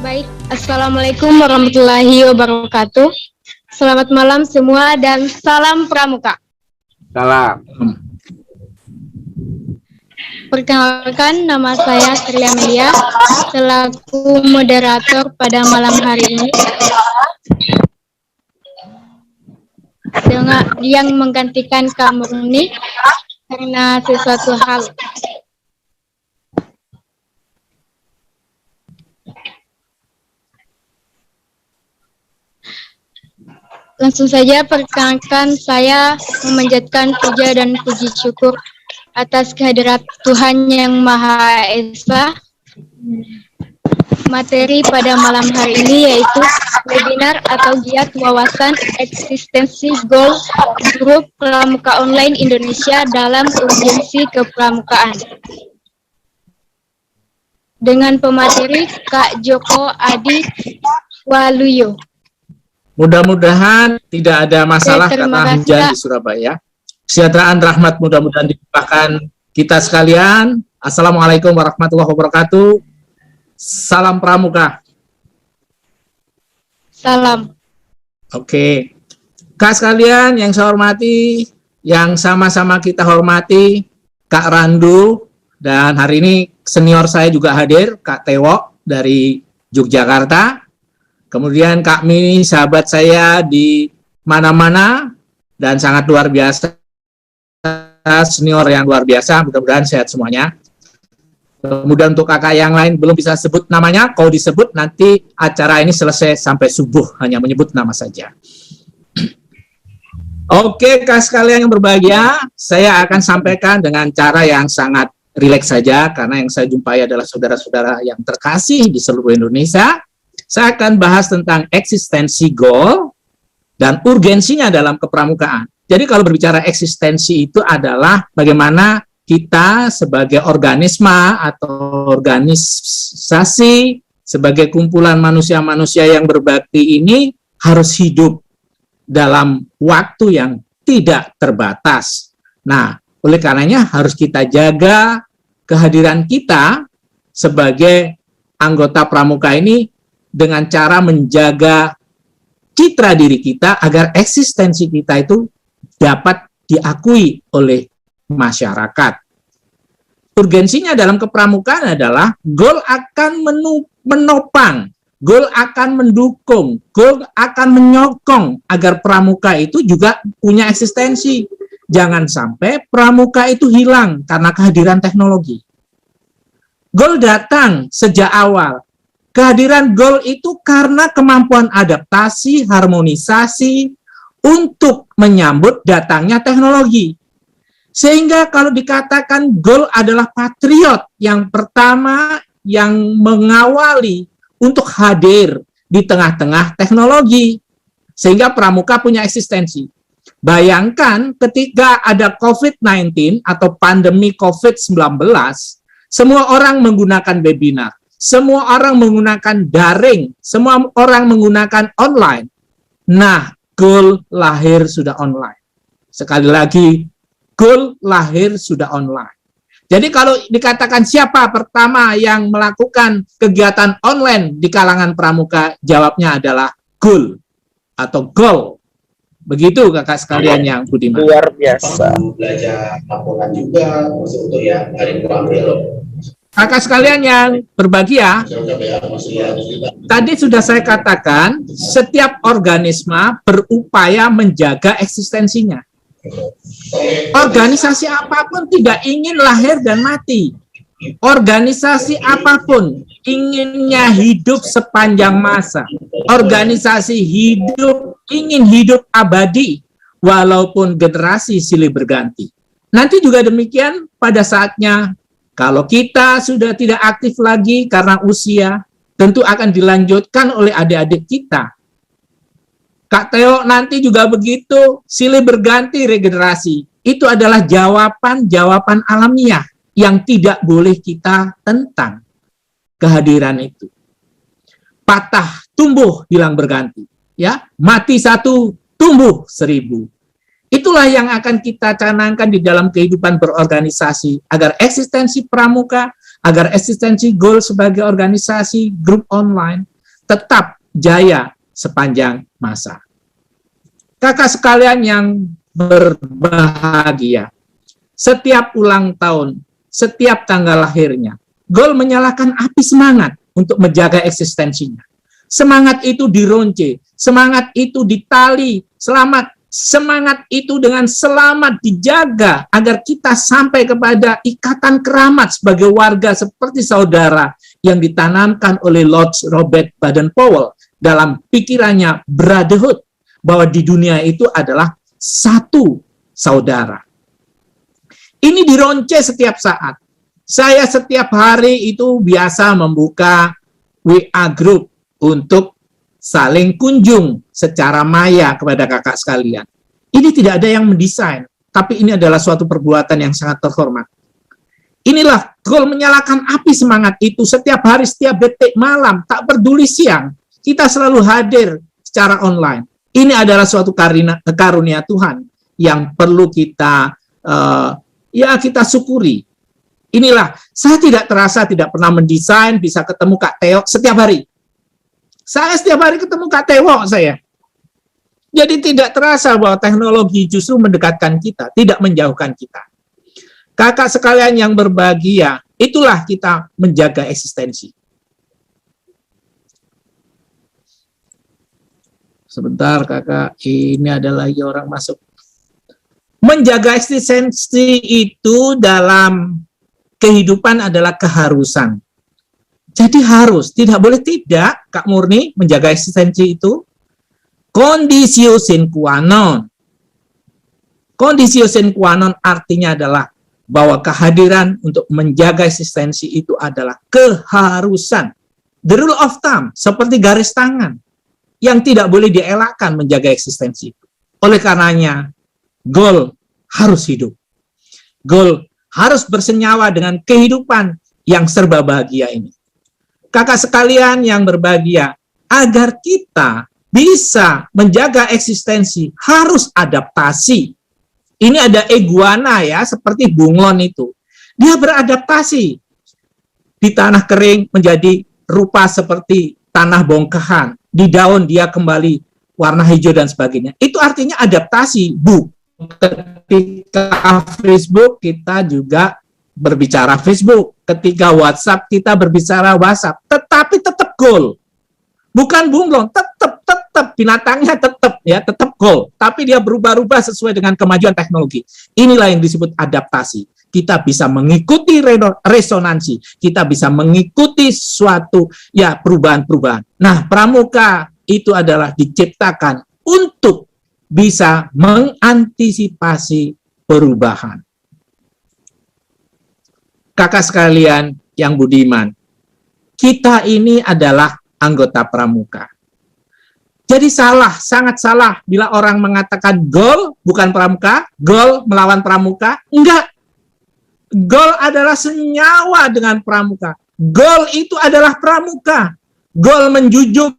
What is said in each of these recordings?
Baik, Assalamualaikum warahmatullahi wabarakatuh. Selamat malam semua dan salam pramuka. Salam. Perkenalkan, nama saya Sri Amelia, selaku moderator pada malam hari ini. Dengan yang menggantikan Kak Murni karena sesuatu hal. Langsung saja perkenalkan, saya memanjatkan puja dan puji syukur atas kehadirat Tuhan Yang Maha Esa. Materi pada malam hari ini yaitu webinar atau giat wawasan eksistensi goal grup pramuka online Indonesia dalam urgensi kepramukaan. Dengan pemateri Kak Joko Adi Waluyo. Mudah-mudahan tidak ada masalah karena hujan di Surabaya. Kesejahteraan rahmat mudah-mudahan dilimpahkan kita sekalian. Assalamualaikum warahmatullahi wabarakatuh. Salam pramuka. Salam. Oke. Kak sekalian yang saya hormati, yang sama-sama kita hormati, Kak Randu, dan hari ini senior saya juga hadir, Kak Tewo dari Yogyakarta. Kemudian Kak Mini, sahabat saya di mana-mana dan sangat luar biasa, senior yang luar biasa, mudah-mudahan sehat semuanya. Kemudian untuk kakak yang lain belum bisa sebut namanya, kalau disebut nanti acara ini selesai sampai subuh, hanya menyebut nama saja. Oke, Kak sekalian yang berbahagia, saya akan sampaikan dengan cara yang sangat rileks saja, karena yang saya jumpai adalah saudara-saudara yang terkasih di seluruh Indonesia. Saya akan bahas tentang eksistensi goal dan urgensinya dalam kepramukaan. Jadi kalau berbicara eksistensi itu adalah bagaimana kita sebagai organisme atau organisasi, sebagai kumpulan manusia-manusia yang berbakti ini harus hidup dalam waktu yang tidak terbatas. Nah, oleh karenanya harus kita jaga kehadiran kita sebagai anggota pramuka ini dengan cara menjaga citra diri kita agar eksistensi kita itu dapat diakui oleh masyarakat. Urgensinya dalam kepramukaan adalah goal akan menopang, goal akan mendukung, goal akan menyokong agar pramuka itu juga punya eksistensi. Jangan sampai pramuka itu hilang karena kehadiran teknologi. Goal datang sejak awal. Kehadiran goal itu karena kemampuan adaptasi, harmonisasi untuk menyambut datangnya teknologi. Sehingga kalau dikatakan goal adalah patriot yang pertama yang mengawali untuk hadir di tengah-tengah teknologi. Sehingga pramuka punya eksistensi. Bayangkan ketika ada COVID-19 atau pandemi COVID-19, semua orang menggunakan webinar. Semua orang menggunakan daring, semua orang menggunakan online. Nah, goal lahir sudah online. Sekali lagi, goal lahir sudah online. Jadi kalau dikatakan siapa pertama yang melakukan kegiatan online di kalangan pramuka, jawabnya adalah goal atau goal. Begitu kakak sekalian yang budiman. Luar biasa. Belajar laporan juga, maksud untuk ya hari loh. Kakak sekalian yang berbahagia, tadi sudah saya katakan, setiap organisme berupaya menjaga eksistensinya. Organisasi apapun tidak ingin lahir dan mati. Organisasi apapun inginnya hidup sepanjang masa. Organisasi ingin hidup abadi, walaupun generasi silih berganti. Nanti juga demikian pada saatnya. Kalau kita sudah tidak aktif lagi karena usia, tentu akan dilanjutkan oleh adik-adik kita. Kak Teo nanti juga begitu, silih berganti regenerasi. Itu adalah jawaban alamiah yang tidak boleh kita tentang kehadiran itu. Patah, tumbuh, hilang berganti. Ya, mati satu, tumbuh 1000. Itulah yang akan kita canangkan di dalam kehidupan berorganisasi, agar eksistensi pramuka, agar eksistensi goal sebagai organisasi, grup online, tetap jaya sepanjang masa. Kakak sekalian yang berbahagia, setiap ulang tahun, setiap tanggal lahirnya, Goal menyalakan api semangat untuk menjaga eksistensinya. Semangat itu dironce, semangat itu ditali, semangat itu dengan selamat dijaga agar kita sampai kepada ikatan keramat sebagai warga seperti saudara yang ditanamkan oleh Lord Robert Baden-Powell dalam pikirannya brotherhood, bahwa di dunia itu adalah satu saudara. Ini dironce setiap saat. Saya setiap hari itu biasa membuka WA group untuk saling kunjung secara maya kepada kakak sekalian. Ini tidak ada yang mendesain, tapi ini adalah suatu perbuatan yang sangat terhormat. Inilah Goal menyalakan api semangat itu setiap hari, setiap detik, malam, tak peduli siang. Kita selalu hadir secara online. Ini adalah suatu karunia Tuhan yang perlu kita kita syukuri. Inilah, saya tidak terasa tidak pernah mendesain, bisa ketemu Kak Teo setiap hari. Saya setiap hari ketemu Kak Teo saya. Jadi tidak terasa bahwa teknologi justru mendekatkan kita, tidak menjauhkan kita. Kakak sekalian yang berbahagia, itulah kita menjaga eksistensi. Sebentar kakak, ini ada lagi orang masuk. Menjaga eksistensi itu dalam kehidupan adalah keharusan. Jadi harus, tidak boleh tidak, Kak Murni, menjaga eksistensi itu. Conditio sine qua non. Conditio sine qua non artinya adalah bahwa kehadiran untuk menjaga eksistensi itu adalah keharusan. The rule of thumb, seperti garis tangan, yang tidak boleh dielakkan menjaga eksistensi. Oleh karenanya, Goal harus hidup. Goal harus bersenyawa dengan kehidupan yang serba bahagia ini. Kakak sekalian yang berbahagia, agar kita bisa menjaga eksistensi, harus adaptasi. Ini ada iguana ya, seperti bunglon itu. Dia beradaptasi. Di tanah kering menjadi rupa seperti tanah bongkahan. Di daun dia kembali warna hijau dan sebagainya. Itu artinya adaptasi, Bu. Ketika Facebook kita juga berbicara Facebook. Ketika WhatsApp kita berbicara WhatsApp. Tetapi tetap Goal. Bukan bunglon, tetap binatangnya tetap Goal. Tapi dia berubah-ubah sesuai dengan kemajuan teknologi. Inilah yang disebut adaptasi. Kita bisa mengikuti resonansi, kita bisa mengikuti suatu perubahan-perubahan. Nah, pramuka itu adalah diciptakan untuk bisa mengantisipasi perubahan. Kakak sekalian yang budiman, kita ini adalah anggota pramuka. Jadi sangat salah bila orang mengatakan Goal bukan pramuka, Goal melawan pramuka. Enggak. Goal adalah senyawa dengan pramuka. Goal itu adalah pramuka. Goal menjunjung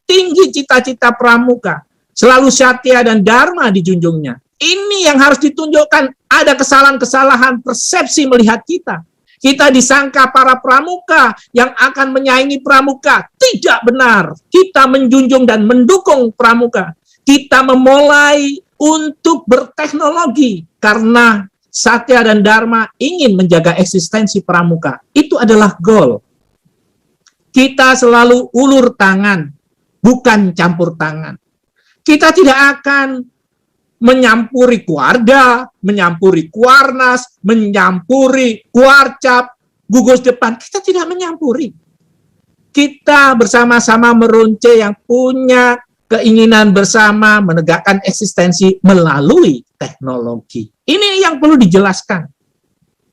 tinggi cita-cita pramuka. Selalu satya dan dharma dijunjungnya. Ini yang harus ditunjukkan. Ada kesalahan-kesalahan persepsi melihat kita. Kita disangka para pramuka yang akan menyaingi pramuka. Tidak benar. Kita menjunjung dan mendukung pramuka. Kita memulai untuk berteknologi karena satya dan dharma ingin menjaga eksistensi pramuka. Itu adalah Goal. Kita selalu ulur tangan, bukan campur tangan. Kita tidak akan menyampuri Kuarda, menyampuri Kuarnas, menyampuri Kuarcap, gugus depan. Kita tidak menyampuri. Kita bersama-sama meronce yang punya keinginan bersama menegakkan eksistensi melalui teknologi. Ini yang perlu dijelaskan.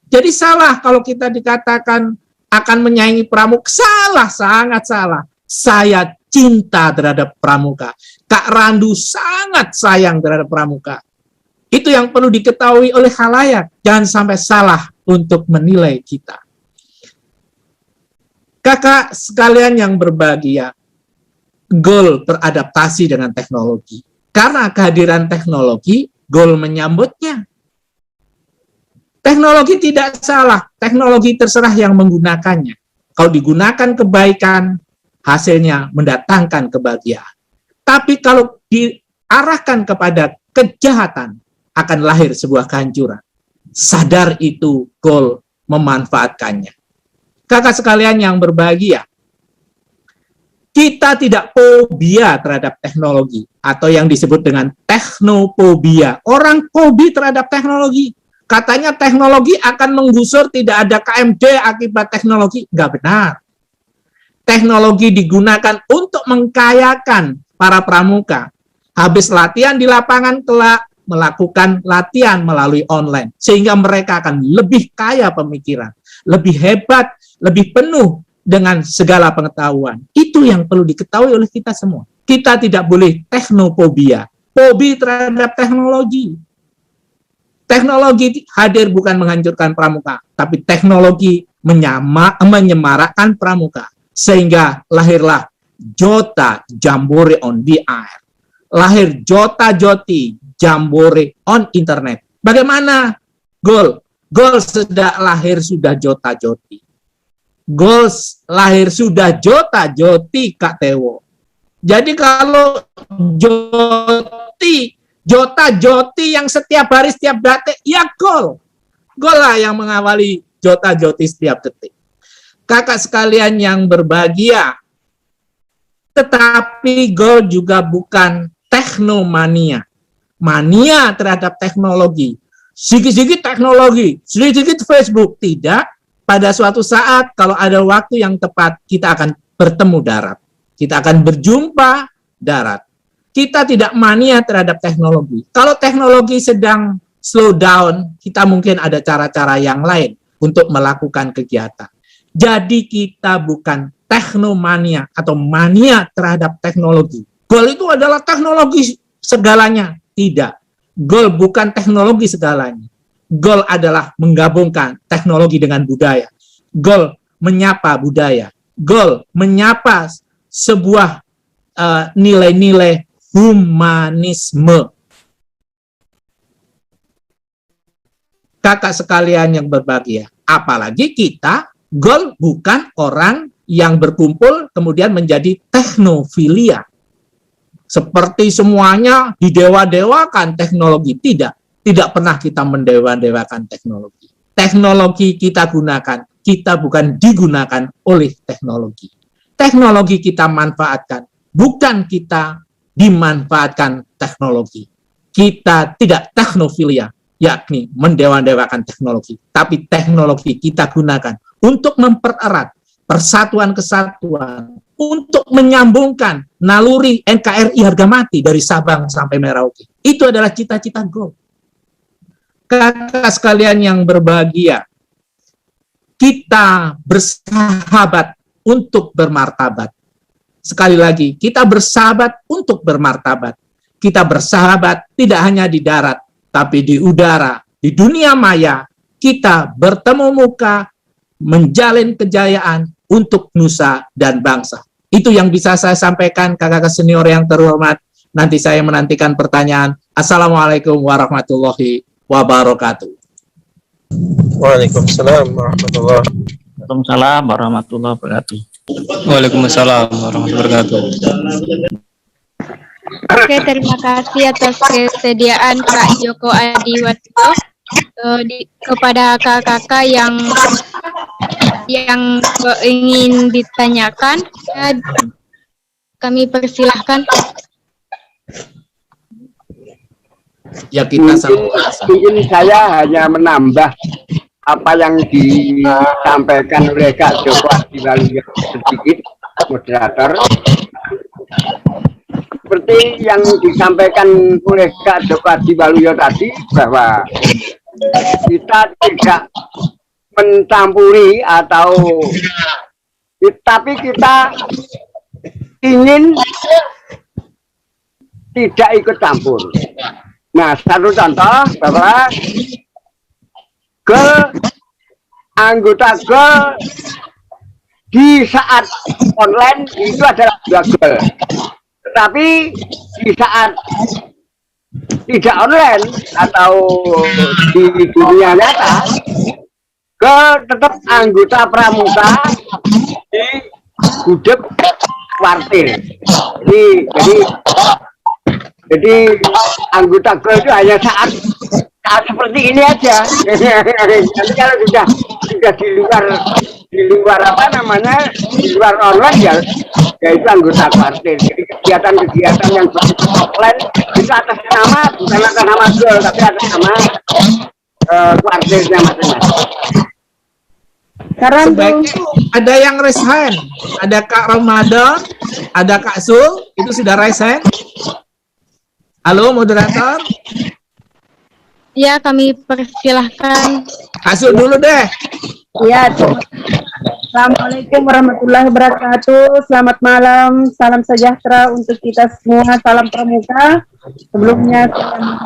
Jadi salah kalau kita dikatakan akan menyaingi pramuka. Salah, sangat salah. Saya cinta terhadap pramuka. Kak Randu sangat sayang terhadap pramuka. Itu yang perlu diketahui oleh khalayak. Jangan sampai salah untuk menilai kita. Kakak sekalian yang berbahagia, Goal beradaptasi dengan teknologi. Karena kehadiran teknologi, Goal menyambutnya. Teknologi tidak salah, teknologi terserah yang menggunakannya. Kalau digunakan kebaikan, hasilnya mendatangkan kebahagiaan. Tapi kalau diarahkan kepada kejahatan, akan lahir sebuah kehancuran. Sadar itu goal memanfaatkannya. Kakak sekalian yang berbahagia, kita tidak fobia terhadap teknologi atau yang disebut dengan teknofobia. Orang fobi terhadap teknologi. Katanya teknologi akan menggusur, tidak ada KMD akibat teknologi. Nggak benar. Teknologi digunakan untuk mengkayakan para pramuka. Habis latihan di lapangan, kelak melakukan latihan melalui online. Sehingga mereka akan lebih kaya pemikiran, lebih hebat, lebih penuh dengan segala pengetahuan. Itu yang perlu diketahui oleh kita semua. Kita tidak boleh teknofobia, fobi terhadap teknologi. Teknologi hadir bukan menghancurkan pramuka, tapi teknologi menyemarakkan pramuka. Sehingga lahirlah Jota Jambore on the air. Lahir Jota Joti Jambore on internet. Bagaimana? Goal sudah lahir sudah Jota Joti. Goals lahir sudah Jota Joti Kak Tewo. Jadi kalau Jota Joti yang setiap hari setiap detik, ya goal lah yang mengawali Jota Joti setiap detik. Kakak sekalian yang berbahagia, tetapi goal juga bukan teknomania. Mania terhadap teknologi. Sedikit-sedikit teknologi, sedikit-sedikit Facebook. Tidak. Pada suatu saat, kalau ada waktu yang tepat, kita akan bertemu darat. Kita akan berjumpa darat. Kita tidak mania terhadap teknologi. Kalau teknologi sedang slow down, kita mungkin ada cara-cara yang lain untuk melakukan kegiatan. Jadi kita bukan teknomania atau mania terhadap teknologi. Goal itu adalah teknologi segalanya. Tidak. Goal bukan teknologi segalanya. Goal adalah menggabungkan teknologi dengan budaya. Goal menyapa budaya. Goal menyapa sebuah nilai-nilai humanisme. Kakak sekalian yang berbahagia, apalagi kita, goal bukan orang yang berkumpul kemudian menjadi teknofilia. Seperti semuanya didewa-dewakan teknologi. Tidak pernah kita mendewa-dewakan teknologi. Teknologi kita gunakan, kita bukan digunakan oleh teknologi. Teknologi kita manfaatkan, bukan kita dimanfaatkan teknologi. Kita tidak teknofilia, yakni mendewa-dewakan teknologi. Tapi teknologi kita gunakan untuk mempererat persatuan-kesatuan, untuk menyambungkan naluri NKRI harga mati dari Sabang sampai Merauke. Itu adalah cita-cita goal. Kakak sekalian yang berbahagia, kita bersahabat untuk bermartabat. Sekali lagi, kita bersahabat untuk bermartabat. Kita bersahabat tidak hanya di darat, tapi di udara, di dunia maya. Kita bertemu muka, menjalin kejayaan untuk nusa dan bangsa. Itu yang bisa saya sampaikan, kakak-kakak senior yang terhormat. Nanti saya menantikan pertanyaan. Assalamualaikum warahmatullahi wabarakatuh. Waalaikumsalam warahmatullahi wabarakatuh. Waalaikumsalam warahmatullahi wabarakatuh. Waalaikumsalam warahmatullahi wabarakatuh. Oke, terima kasih atas kesediaan Kak Joko Adiwato kepada kakak-kakak yang ingin ditanyakan. Kami persilahkan. Ya, kita mungkin saya hanya menambah apa yang disampaikan oleh Kak Joko Adiwaluyo sedikit, moderator. Seperti yang disampaikan oleh Kak Joko Adiwaluyo tadi, bahwa kita tidak mencampuri atau tapi kita ingin tidak ikut campur. Nah, satu contoh bahwa anggota goal di saat online itu adalah dua goal. Tetapi di saat tidak online atau di dunia nyata, tetap anggota pramuka di gudeg kuartil. Jadi anggota gol itu hanya saat seperti ini aja. Nanti kalau sudah di luar apa namanya, di luar online ya itu anggota kuartil. Jadi kegiatan-kegiatan yang bersifat offline itu atas nama, bukan atas nama gol, tapi atas nama kuartilnya masing-masing. Sebaiknya ada yang raise hand. Ada Kak Ramadan, ada Kak Sul, itu sudah raise hand. Halo moderator. Ya, kami persilahkan. Kak Sul dulu deh. Ya, Assalamualaikum warahmatullahi wabarakatuh. Selamat malam, salam sejahtera untuk kita semua. Salam pramuka. Sebelumnya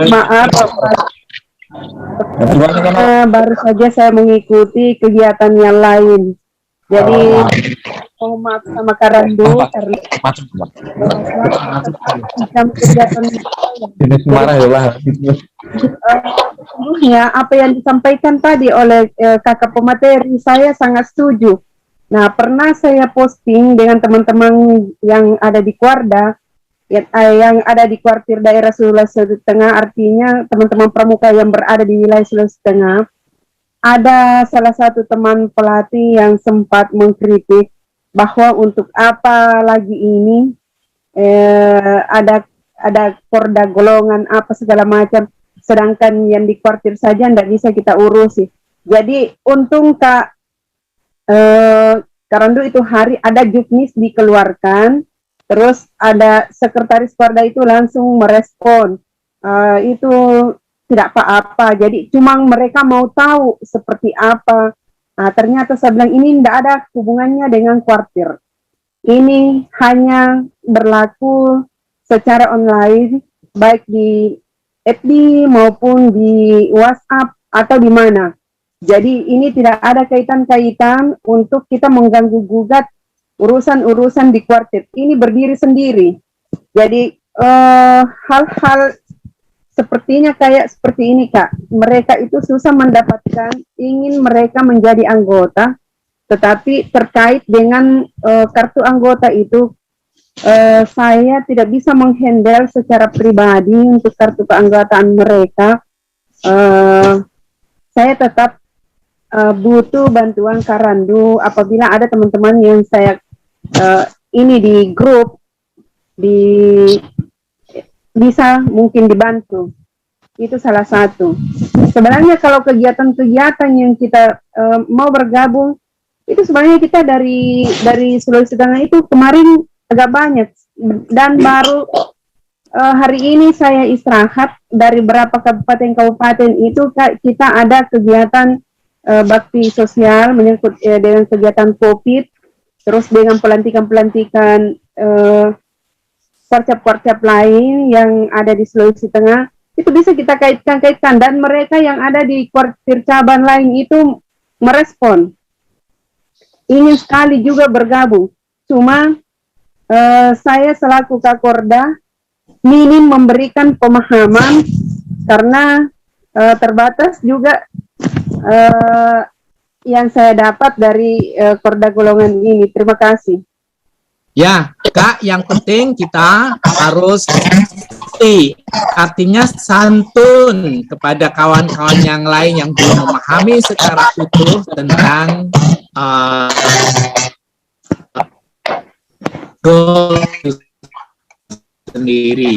maaf, baru saja saya mengikuti kegiatan yang lain. Jadi mohon maaf sama Karandu karena kegiatan sebelumnya apa yang disampaikan tadi oleh kakak pemateri saya sangat setuju. Nah, pernah saya posting dengan teman-teman yang ada di Kuarda, yang ada di kuartir daerah Sulawesi Tengah, artinya teman-teman pramuka yang berada di wilayah Sulawesi Tengah. Ada salah satu teman pelatih yang sempat mengkritik bahwa untuk apa lagi ini ada korda golongan apa segala macam, sedangkan yang di kuartir saja tidak bisa kita urusi. Jadi untung Kak Karandu itu hari ada juknis dikeluarkan, terus ada sekretaris Kuarda itu langsung merespon itu tidak apa-apa. Jadi cuma mereka mau tahu seperti apa. Nah, ternyata saya bilang ini tidak ada hubungannya dengan kuartir. Ini hanya berlaku secara online, baik di FB maupun di WhatsApp atau di mana. Jadi ini tidak ada kaitan-kaitan untuk kita mengganggu-gugat urusan-urusan di kuartir. Ini berdiri sendiri. Jadi hal-hal sepertinya kayak seperti ini Kak, mereka itu susah mendapatkan, ingin mereka menjadi anggota, tetapi terkait dengan kartu anggota itu, saya tidak bisa menghandle secara pribadi untuk kartu keanggotaan mereka. Saya tetap butuh bantuan Karandu apabila ada teman-teman yang saya ini di grup, bisa mungkin dibantu. Itu salah satu. Sebenarnya kalau kegiatan-kegiatan yang kita mau bergabung, itu sebenarnya kita dari Sulawesi Tengah itu kemarin agak banyak, dan baru hari ini saya istirahat dari beberapa kabupaten itu kita ada kegiatan bakti sosial menyangkut dengan kegiatan COVID, terus dengan pelantikan-pelantikan kuarcap-kuarcap lain yang ada di Sulawesi Tengah, itu bisa kita kaitkan, dan mereka yang ada di kuartir cabang lain itu merespon, ingin sekali juga bergabung. Cuma saya selaku Kakorda minim memberikan pemahaman karena terbatas juga yang saya dapat dari Korda golongan ini. Terima kasih. Ya, Kak, yang penting kita harus artinya santun kepada kawan-kawan yang lain yang belum memahami secara utuh tentang goal sendiri.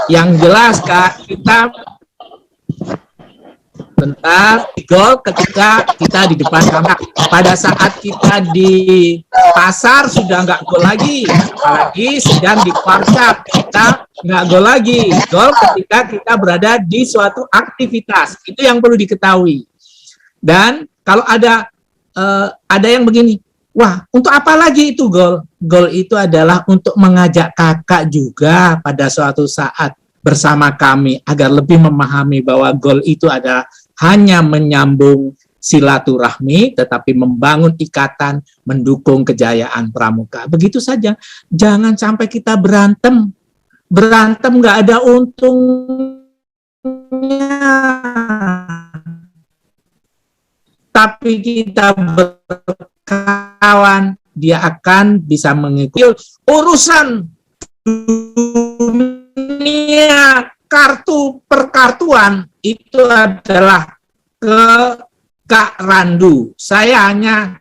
Yang jelas Kak, kita bentar gol ketika kita di depan kamera. Pada saat kita di pasar sudah nggak gol lagi, apalagi sedang di kuarcap kita nggak gol lagi. Gol ketika kita berada di suatu aktivitas, itu yang perlu diketahui. Dan kalau ada yang begini, wah untuk apa lagi itu gol? Gol itu adalah untuk mengajak kakak juga pada suatu saat bersama kami agar lebih memahami bahwa gol itu adalah hanya menyambung silaturahmi, tetapi membangun ikatan, mendukung kejayaan pramuka. Begitu saja. Jangan sampai kita berantem. Berantem nggak ada untungnya. Tapi kita berkawan, dia akan bisa mengikuti urusan dunia kartu perkartuan itu adalah ke Kak Randu. Saya hanya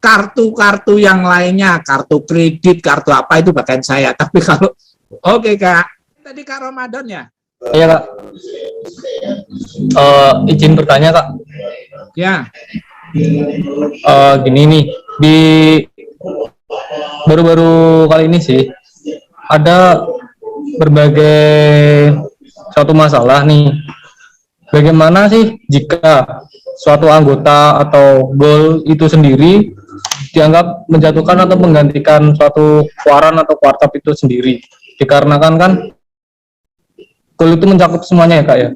kartu-kartu yang lainnya, kartu kredit, kartu apa itu bagian saya. Tapi kalau oke Kak, tadi Kak Ramadan ya? Iya Kak. Izin bertanya Kak. Ya. Gini nih, di baru-baru kali ini sih ada berbagai suatu masalah nih. Bagaimana sih jika suatu anggota atau goal itu sendiri dianggap menjatuhkan atau menggantikan suatu kuaran atau kuartap itu sendiri? Dikarenakan kan goal itu mencakup semuanya ya Kak ya.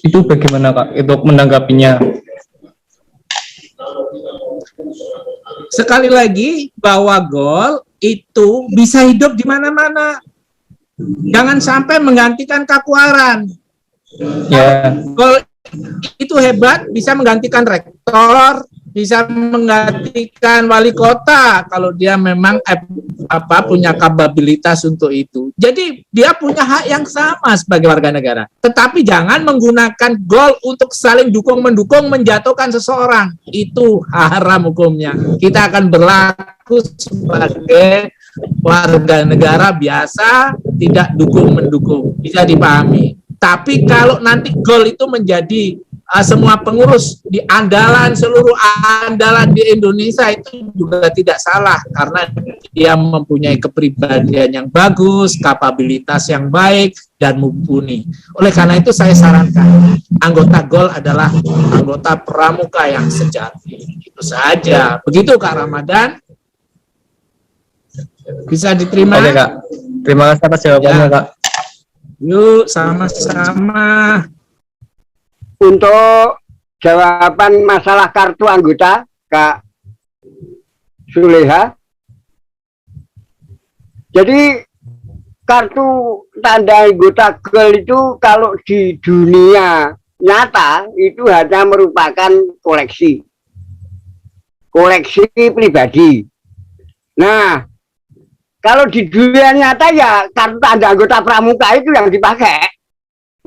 Itu bagaimana Kak untuk menanggapinya? Sekali lagi bahwa goal itu bisa hidup di mana-mana. Jangan sampai menggantikan kakuaran. Ya. Goal itu hebat, bisa menggantikan rektor, bisa menggantikan wali kota kalau dia memang punya kapabilitas untuk itu. Jadi dia punya hak yang sama sebagai warga negara. Tetapi jangan menggunakan goal untuk saling dukung-mendukung menjatuhkan seseorang. Itu haram hukumnya. Kita akan berlaku sebagai warga negara biasa, tidak dukung-mendukung. Bisa dipahami. Tapi kalau nanti goal itu menjadi semua pengurus di seluruh andalan di Indonesia, itu juga tidak salah karena dia mempunyai kepribadian yang bagus, kapabilitas yang baik dan mumpuni. Oleh karena itu saya sarankan anggota GOL adalah anggota pramuka yang sejati. Itu saja. Begitu Kak Ramadan. Bisa diterima? Oke Kak. Terima kasih atas jawabannya Kak. Yuk sama-sama. Untuk jawaban masalah kartu anggota, Kak Suleha. Jadi kartu tanda anggota GOL itu kalau di dunia nyata itu hanya merupakan koleksi pribadi. Nah, kalau di dunia nyata ya kartu tanda anggota pramuka itu yang dipakai.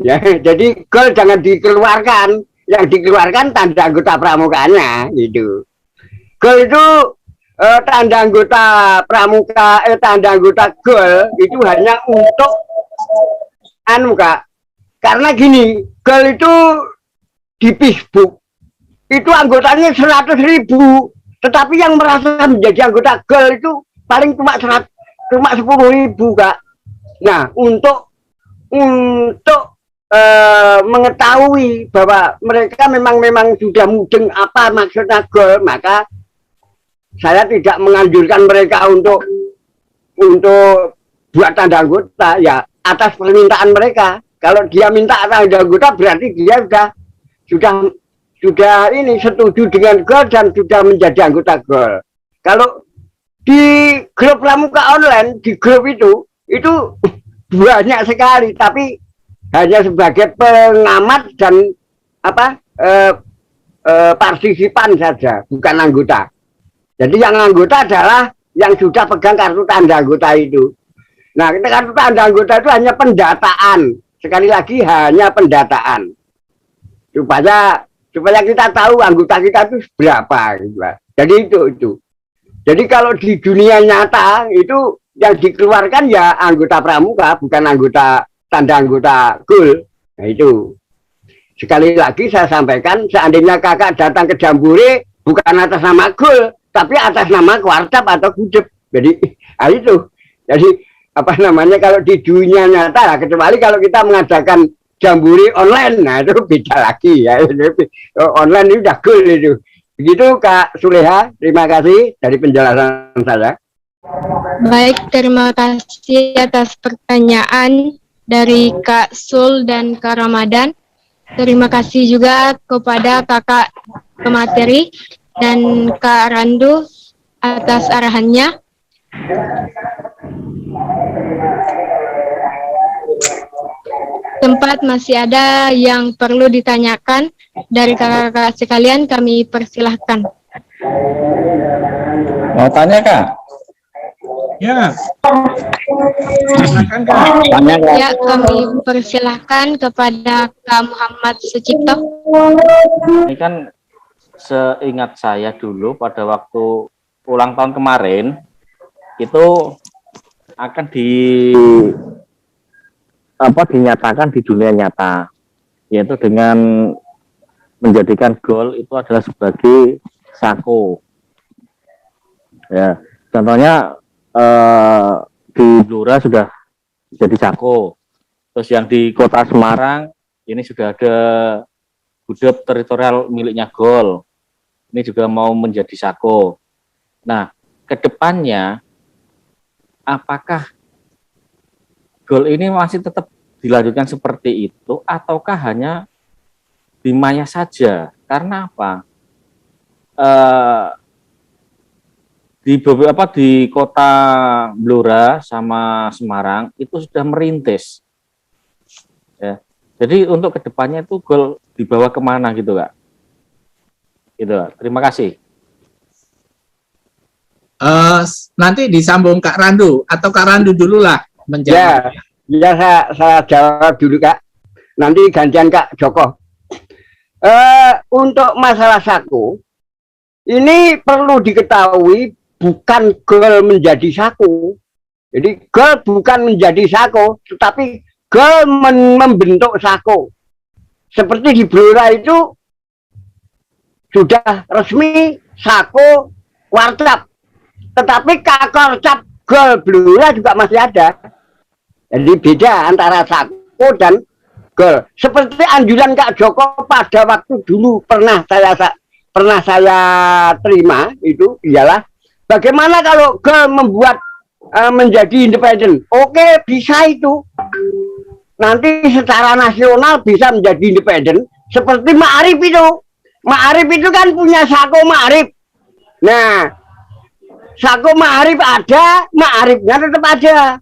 Ya, jadi GOL jangan dikeluarkan, yang dikeluarkan tanda anggota pramukanya gitu. GOL itu tanda anggota pramuka, tanda anggota GOL itu hanya untuk Kak. Karena gini, GOL itu di Facebook itu anggotanya 100.000, tetapi yang merasa menjadi anggota GOL itu paling cuma 10.000 Kak. Nah, untuk mengetahui bahwa mereka memang sudah mudeng apa maksudnya GOL, maka saya tidak menganjurkan mereka untuk buat tanda anggota ya atas permintaan mereka. Kalau dia minta tanda anggota berarti dia sudah ini setuju dengan GOL dan sudah menjadi anggota GOL. Kalau di grup pramuka online, di grup itu banyak sekali, tapi hanya sebagai pengamat dan partisipan saja, bukan anggota. Jadi yang anggota adalah yang sudah pegang kartu tanda anggota itu. Nah, kartu tanda anggota itu hanya pendataan. Sekali lagi hanya pendataan. Supaya kita tahu anggota kita itu berapa gitu. Jadi itu. Jadi kalau di dunia nyata itu yang dikeluarkan ya anggota pramuka, bukan anggota tanda anggota GOL. Nah itu. Sekali lagi saya sampaikan, seandainya kakak datang ke Jambore bukan atas nama GOL, tapi atas nama kuartap atau gudep. Jadi itu. Jadi kalau di dunia nyata, kecuali kalau kita mengadakan Jambore online, nah itu beda lagi ya. Online itu udah GOL itu. Begitu Kak Suleha, terima kasih dari penjelasan saya. Baik, terima kasih atas pertanyaan dari Kak Sul dan Kak Ramadan. Terima kasih juga kepada Kakak pemateri dan Kak Randu atas arahannya. Tempat masih ada yang perlu ditanyakan dari kakak-kakak sekalian, kami persilahkan. Mau tanya Kak? Ya. Silakan Kak. Tanya Kak. Ya, kami persilahkan kepada Kak Muhammad Sucipto. Ini kan seingat saya dulu pada waktu ulang tahun kemarin itu akan dinyatakan di dunia nyata, yaitu dengan menjadikan gol itu adalah sebagai sako. Ya, contohnya di Blora sudah jadi sako. Terus yang di Kota Semarang ini sudah ada gudeg teritorial miliknya gol. Ini juga mau menjadi sako. Nah, kedepannya apakah gol ini masih tetap dilanjutkan seperti itu ataukah hanya di maya saja? Karena apa? Di beberapa di Kota Blora sama Semarang itu sudah merintis. Ya. Jadi untuk kedepannya itu gol dibawa kemana gitu Kak? Gitu. Terima kasih. Nanti disambung Kak Randu atau Kak Randu dulu lah menjawab. Ya, saya jawab dulu Kak. Nanti gantian Kak Joko. Untuk masalah saku, ini perlu diketahui bukan gol menjadi saku. Jadi gol bukan menjadi saku, tetapi gol membentuk saku. Seperti di Blora itu sudah resmi saku wartap. Tetapi kakorcap gol Blora juga masih ada. Jadi beda antara saku dan gol. Seperti anjuran Kak Joko pada waktu dulu pernah saya terima itu ialah bagaimana kalau gol membuat menjadi independen. Oke, bisa itu. Nanti secara nasional bisa menjadi independen seperti Ma'arif itu. Ma'arif itu kan punya sako Ma'arif. Nah, sako Ma'arif ada, Ma'arifnya tetap ada.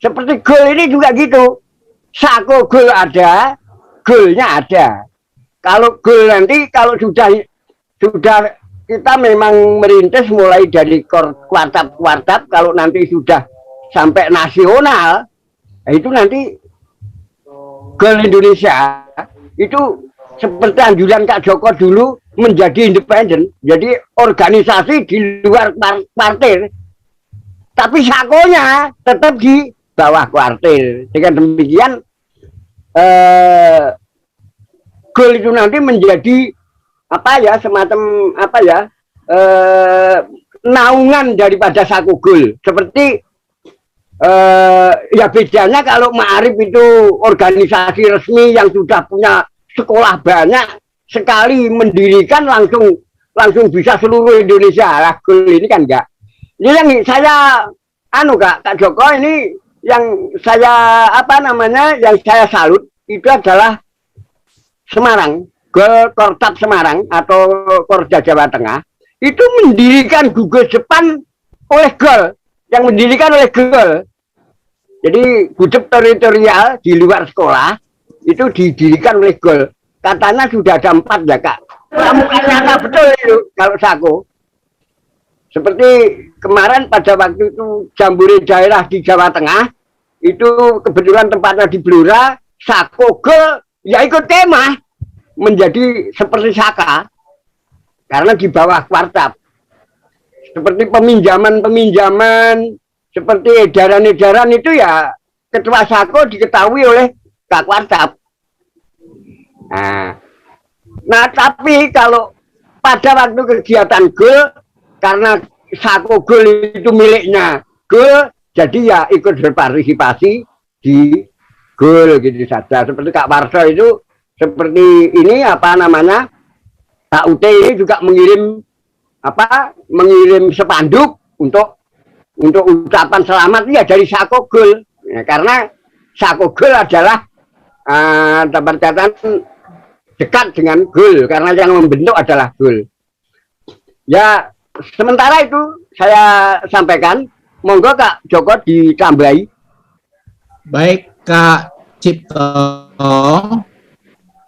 Seperti gol ini juga gitu. Sako gol ada, golnya ada. Kalau gol nanti kalau sudah kita memang merintis mulai dari kuartap, kalau nanti sudah sampai nasional, itu nanti gol Indonesia itu seperti anjuran Kak Joko dulu menjadi independen, jadi organisasi di luar partai, tapi sakonya tetap di bawah kuartil. Dengan demikian gol itu nanti menjadi semacam naungan daripada saku gol. Seperti ya bedanya kalau Ma'arif itu organisasi resmi yang sudah punya sekolah banyak sekali mendirikan langsung bisa seluruh Indonesia. Lah gol ini kan enggak. Ini yang saya Kak Joko ini yang saya yang saya salut itu adalah Semarang, gol Kortap Semarang atau Korja Jawa Tengah itu mendirikan gugus depan oleh gol, yang mendirikan oleh gol. Jadi gudeg teritorial di luar sekolah itu didirikan oleh gol. Katanya sudah ada 4 ya Kak. Kamu kata betul itu kalau saku. Seperti kemarin pada waktu itu jambore daerah di Jawa Tengah, itu kebetulan tempatnya di Blora, sako gol ya ikut tema menjadi seperti saka karena di bawah kuartap. Seperti peminjaman, seperti edaran-edaran itu ya ketua sako diketahui oleh Kak Kuartap. Nah tapi kalau pada waktu kegiatan gol, karena sako gol itu miliknya gol, jadi ya ikut berpartisipasi di gol gitu saja. Seperti Kak Warso itu seperti ini Kak UT ini juga mengirim spanduk untuk ucapan selamat ya dari sako gol. Ya, karena sako gol adalah tempat catatan dekat dengan gol karena yang membentuk adalah gol. Ya, sementara itu saya sampaikan, monggo Kak Joko ditambahi. Baik Kak Cipto,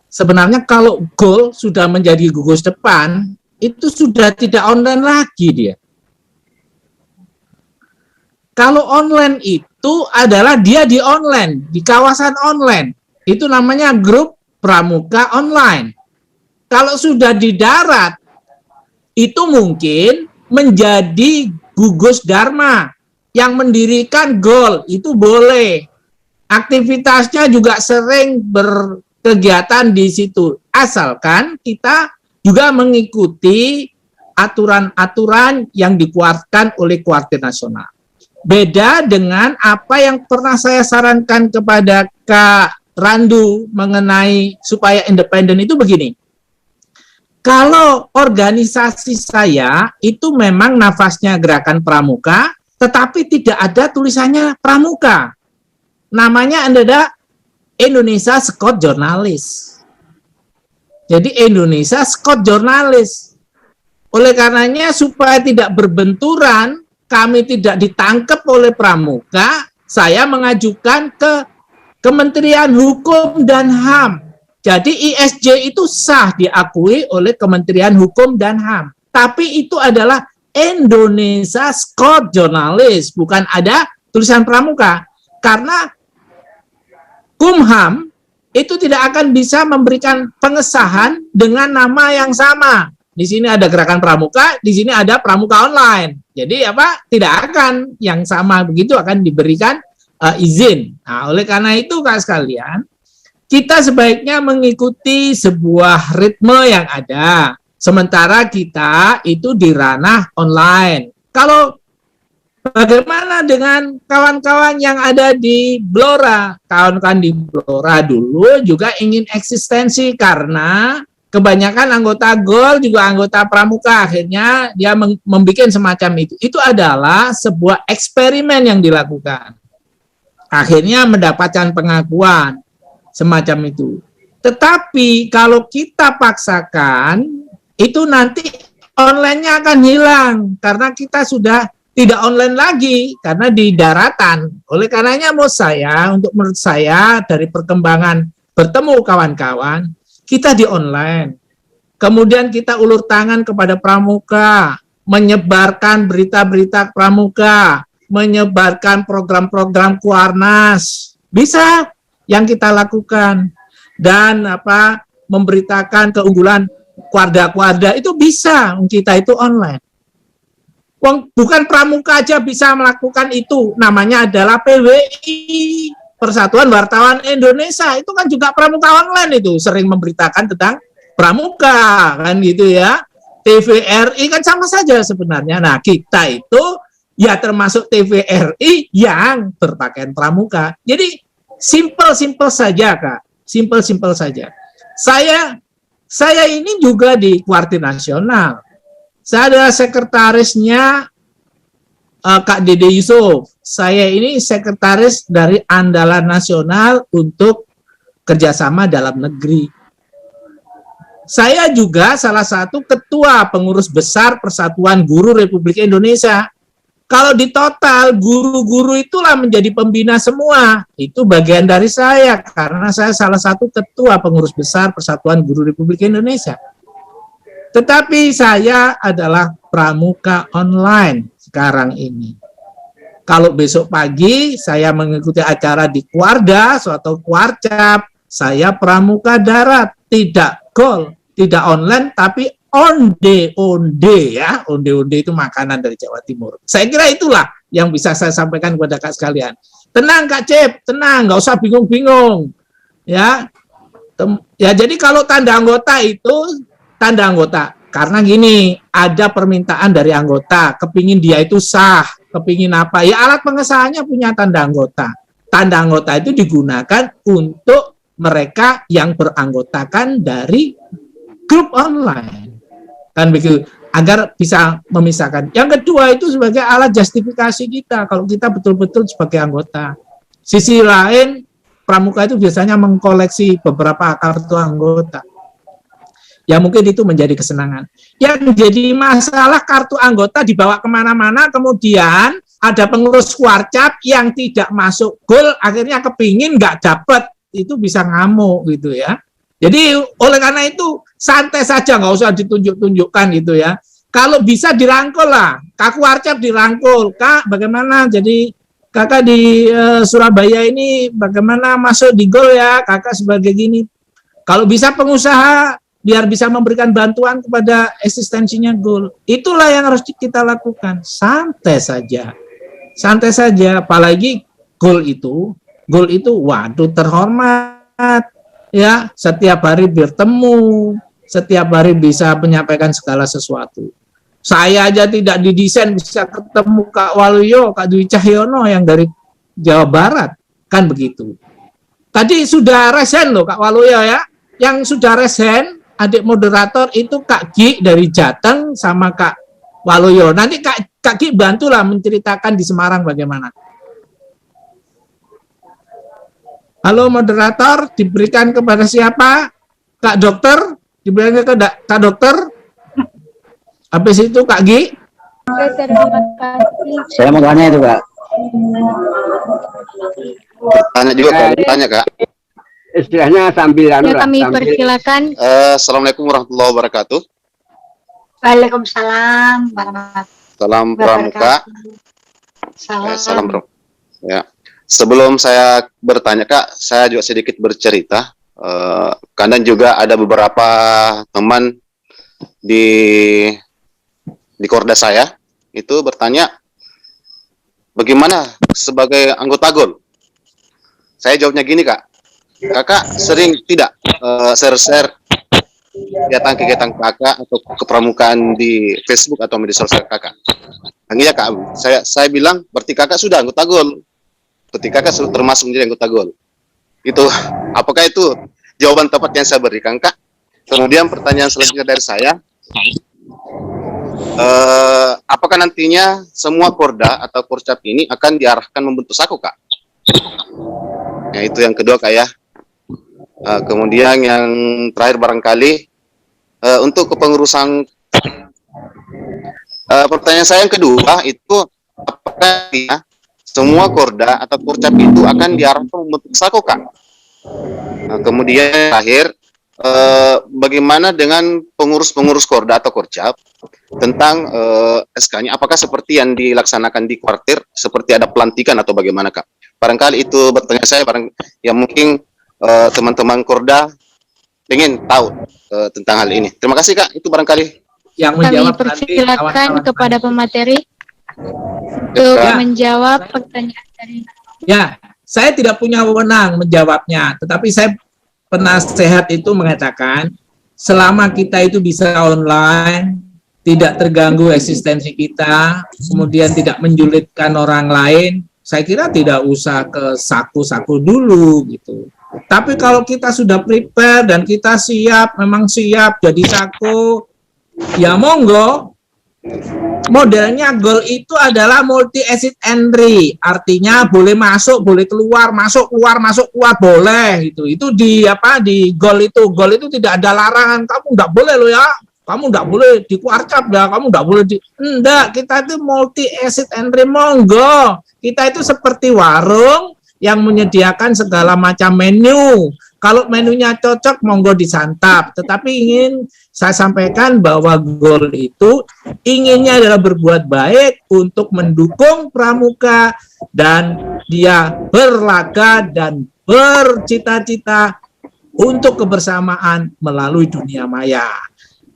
sebenarnya kalau gol sudah menjadi gugus depan, itu sudah tidak online lagi dia. Kalau online itu adalah dia di online, di kawasan online. Itu namanya grup pramuka online. Kalau sudah di darat, itu mungkin menjadi gugus dharma yang mendirikan GOL, itu boleh. Aktivitasnya juga sering berkegiatan di situ. Asalkan kita juga mengikuti aturan-aturan yang dikeluarkan oleh Kuartir Nasional. Beda dengan apa yang pernah saya sarankan kepada Kak Randu mengenai supaya independen itu begini. Kalau organisasi saya itu memang nafasnya gerakan pramuka, tetapi tidak ada tulisannya pramuka. Namanya adalah Indonesia Scout Journalist. Jadi Indonesia Scout Journalist. Oleh karenanya supaya tidak berbenturan, kami tidak ditangkap oleh pramuka, saya mengajukan ke Kementerian Hukum dan HAM. Jadi ISJ itu sah diakui oleh Kementerian Hukum dan HAM. Tapi itu adalah Indonesia Scout Journalist, bukan ada tulisan pramuka. Karena Kumham itu tidak akan bisa memberikan pengesahan dengan nama yang sama. Di sini ada gerakan pramuka, di sini ada pramuka online. Jadi tidak akan yang sama begitu akan diberikan izin. Nah, oleh karena itu Kak sekalian, kita sebaiknya mengikuti sebuah ritme yang ada. Sementara kita itu di ranah online. Kalau bagaimana dengan kawan-kawan yang ada di Blora? Kawan-kawan di Blora dulu juga ingin eksistensi karena kebanyakan anggota GOL juga anggota pramuka, akhirnya dia membuat semacam itu. Itu adalah sebuah eksperimen yang dilakukan. Akhirnya mendapatkan pengakuan semacam itu. Tetapi kalau kita paksakan, itu nanti online-nya akan hilang karena kita sudah tidak online lagi karena di daratan. Oleh karenanya menurut saya dari perkembangan bertemu kawan-kawan, kita di online, kemudian kita ulur tangan kepada pramuka, menyebarkan berita-berita pramuka, menyebarkan program-program Kuarnas, bisa yang kita lakukan, dan memberitakan keunggulan Kuarda-Kuarda itu bisa, kita itu online. Bukan pramuka aja bisa melakukan itu, namanya adalah PWI. Persatuan Wartawan Indonesia itu kan juga pramuka online itu sering memberitakan tentang pramuka kan gitu ya. TVRI kan sama saja sebenarnya. Nah, kita itu ya termasuk TVRI yang berpakaian pramuka. Jadi simple saja Kak. Simple saja. Saya ini juga di Kuartir Nasional. Saya adalah sekretarisnya Kak Dede Yusuf. Saya ini sekretaris dari Andalan Nasional untuk kerjasama dalam negeri. Saya juga salah satu ketua pengurus besar Persatuan Guru Republik Indonesia. Kalau di total, guru-guru itulah menjadi pembina semua. Itu bagian dari saya, karena saya salah satu ketua pengurus besar Persatuan Guru Republik Indonesia. Tetapi saya adalah pramuka online sekarang ini. Kalau besok pagi saya mengikuti acara di Kuarda atau Kuarcap, saya pramuka darat, tidak GOL, tidak online, tapi onde ya. Onde itu makanan dari Jawa Timur. Saya kira itulah yang bisa saya sampaikan kepada Kak sekalian. Tenang Kak Cip, tenang, nggak usah bingung-bingung. Ya, jadi kalau tanda anggota itu tanda anggota. Karena gini, ada permintaan dari anggota, kepingin dia itu sah, kepingin apa, ya alat pengesahannya punya tanda anggota. Tanda anggota itu digunakan untuk mereka yang beranggotakan dari grup online. Kan begitu, agar bisa memisahkan. Yang kedua itu sebagai alat justifikasi kita, kalau kita betul-betul sebagai anggota. Sisi lain, pramuka itu biasanya mengkoleksi beberapa kartu anggota. Ya mungkin itu menjadi kesenangan. Yang jadi masalah kartu anggota dibawa kemana-mana, kemudian ada pengurus Kuarcap yang tidak masuk GOL, akhirnya kepingin nggak dapat, itu bisa ngamuk gitu ya. Jadi oleh karena itu santai saja, nggak usah ditunjuk-tunjukkan gitu ya. Kalau bisa dirangkul lah, Kak Warcap dirangkul, Kak bagaimana jadi kakak di Surabaya ini bagaimana masuk di Gol ya, kakak sebagai gini. Kalau bisa pengusaha biar bisa memberikan bantuan kepada eksistensinya Gol. Itulah yang harus kita lakukan. Santai saja. Santai saja, apalagi Gol itu waduh terhormat. Ya, setiap hari bertemu, setiap hari bisa menyampaikan segala sesuatu. Saya aja tidak didesain bisa ketemu Kak Waluyo, Kak Dwi Cahyono yang dari Jawa Barat, kan begitu. Tadi sudah resen loh Kak Waluyo ya, yang sudah resen adik moderator itu Kak Gi dari Jateng sama Kak Waluyo. Nanti Kak Gi bantulah menceritakan di Semarang bagaimana. Halo moderator, diberikan kepada siapa? Kak Dokter, diberikan ke Kak Dokter. Habis itu Kak Gi. Terima kasih. Saya mau tanya itu, Kak. Tanya juga Kak, tanya Kak. Istilahnya sambil Ya, kami persilakan. Assalamualaikum warahmatullahi wabarakatuh. Waalaikumsalam warahmatullahi Salam Pramuka. wabarakatuh. Salam bro. Ya. Sebelum saya bertanya Kak, saya juga sedikit bercerita. Karena juga ada beberapa teman di Korda saya itu bertanya bagaimana sebagai anggota GOL. Saya jawabnya gini Kak, kakak sering tidak share-share kegiatan-kegiatan kakak atau kepramukaan di Facebook atau media sosial kakak. Iya Kak, saya bilang berarti kakak sudah anggota GOL, berarti kakak sudah termasuk menjadi anggota GOL. Itu apakah itu jawaban tepat yang saya berikan Kak? Kemudian pertanyaan selanjutnya dari saya, apakah nantinya semua Korda atau Korcap ini akan diarahkan membentuk Sako Kak? Ya itu yang kedua Kak ya. Kemudian yang terakhir barangkali untuk kepengurusan, pertanyaan saya yang kedua itu apakah ya, semua Korda atau Korcap itu akan diarahkan membentuk Sako Kak? Kemudian terakhir, bagaimana dengan pengurus-pengurus Korda atau Korcap tentang SK-nya, apakah seperti yang dilaksanakan di kuartir, seperti ada pelantikan atau bagaimana Kak? Barangkali itu bertanya saya, yang mungkin teman-teman Korda ingin tahu tentang hal ini. Terima kasih Kak, itu barangkali. Yang Kami menjawab persilakan nanti kepada pemateri untuk menjawab pertanyaan dari. Ya, saya tidak punya wewenang menjawabnya, tetapi saya penasehat itu mengatakan selama kita itu bisa online, tidak terganggu eksistensi kita, kemudian tidak menjulitkan orang lain, saya kira tidak usah ke saku-saku dulu gitu. Tapi kalau kita sudah prepare dan kita siap, memang siap jadi saku, ya monggo. Modelnya GOL itu adalah multi exit entry, artinya boleh masuk, boleh keluar, masuk keluar boleh gitu. Itu di GOL itu tidak ada larangan, kamu nggak boleh lo ya, kamu nggak boleh di Korcap ya, kamu nggak boleh di, enggak, kita itu multi exit entry, monggo. Kita itu seperti warung yang menyediakan segala macam menu. Kalau menunya cocok, monggo disantap. Tetapi ingin saya sampaikan bahwa GOL itu inginnya adalah berbuat baik untuk mendukung pramuka dan dia berlaga dan bercita-cita untuk kebersamaan melalui dunia maya.